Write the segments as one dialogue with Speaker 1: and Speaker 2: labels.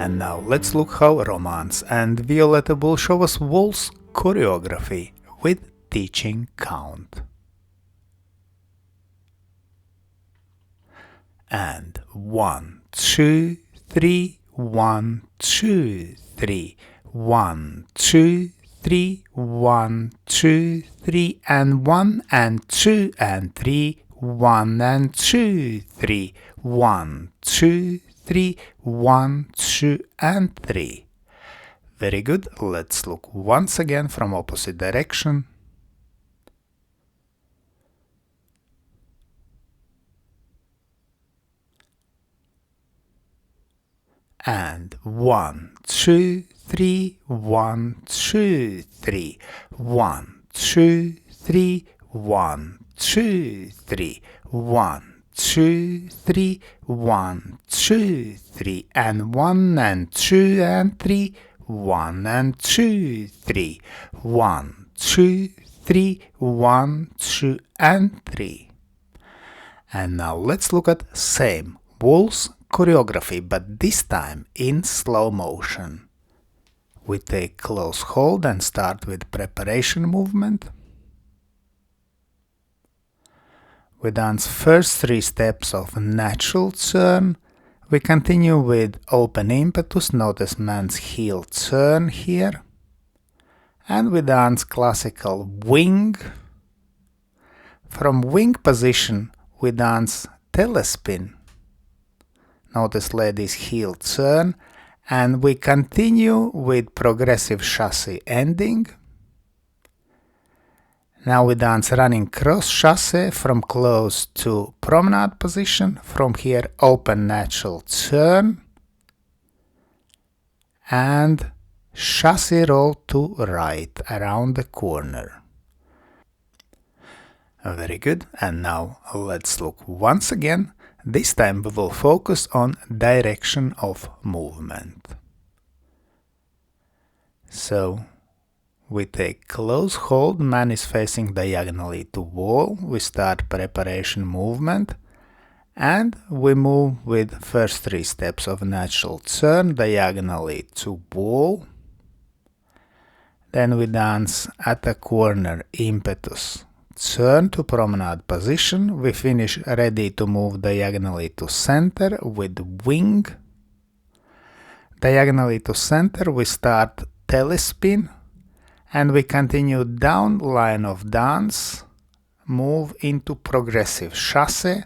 Speaker 1: And now let's look how Romance and Violetta will show us Waltz choreography with teaching count. And 1, 2, 3, 1, 2, 3, 1, 2, 3, 1, 2, 3, and 1 and 2 and 3, 1 and 2, 3, 1, 2, 3, 1, 2 and 3. Very good. Let's look once again from opposite direction. And 1, 2, 3, 1, 2, 3, 1, 2, 3, 1, 2, 3, 1, 2, 3, 1, 2, 3, and 1 and 2 and 3, 1 and 2, 3, 1, 2, 3, 1, 2 and 3. And now let's look at same Waltz choreography, but this time in slow motion. We take close hold and start with preparation movement. We dance first 3 steps of natural turn. We continue with open impetus, notice man's heel turn here. And we dance classical wing. From wing position we dance telespin. Notice lady's heel turn, and we continue with progressive chasse ending. Now we dance running cross chasse from close to promenade position. From here open natural turn and chasse roll to right around the corner. Very good. And now let's look once again. This time we will focus on direction of movement. So we take close hold, man is facing diagonally to wall, we start preparation movement, and we move with first 3 steps of natural turn diagonally to wall. Then we dance at the corner impetus. Turn to promenade position, we finish ready to move diagonally to center with wing. Diagonally to center we start telespin and we continue down line of dance, move into progressive chasse.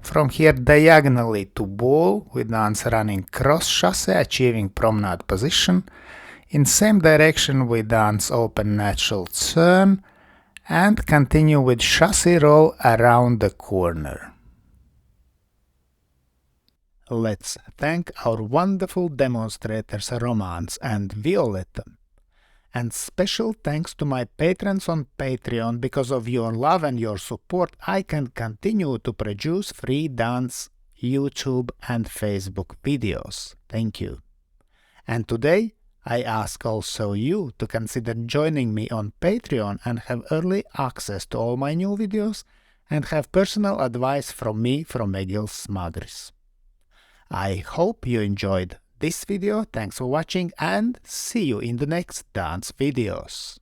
Speaker 1: From here diagonally to wall we dance running cross chasse, achieving promenade position. In same direction we dance open natural turn and continue with chasse roll around the corner. Let's thank our wonderful demonstrators Romance and Violetta. And special thanks to my patrons on Patreon. Because of your love and your support, I can continue to produce free dance, YouTube and Facebook videos. Thank you. And today, I ask also you to consider joining me on Patreon and have early access to all my new videos and have personal advice from me from Egils Smagris. I hope you enjoyed this video, thanks for watching and see you in the next dance videos.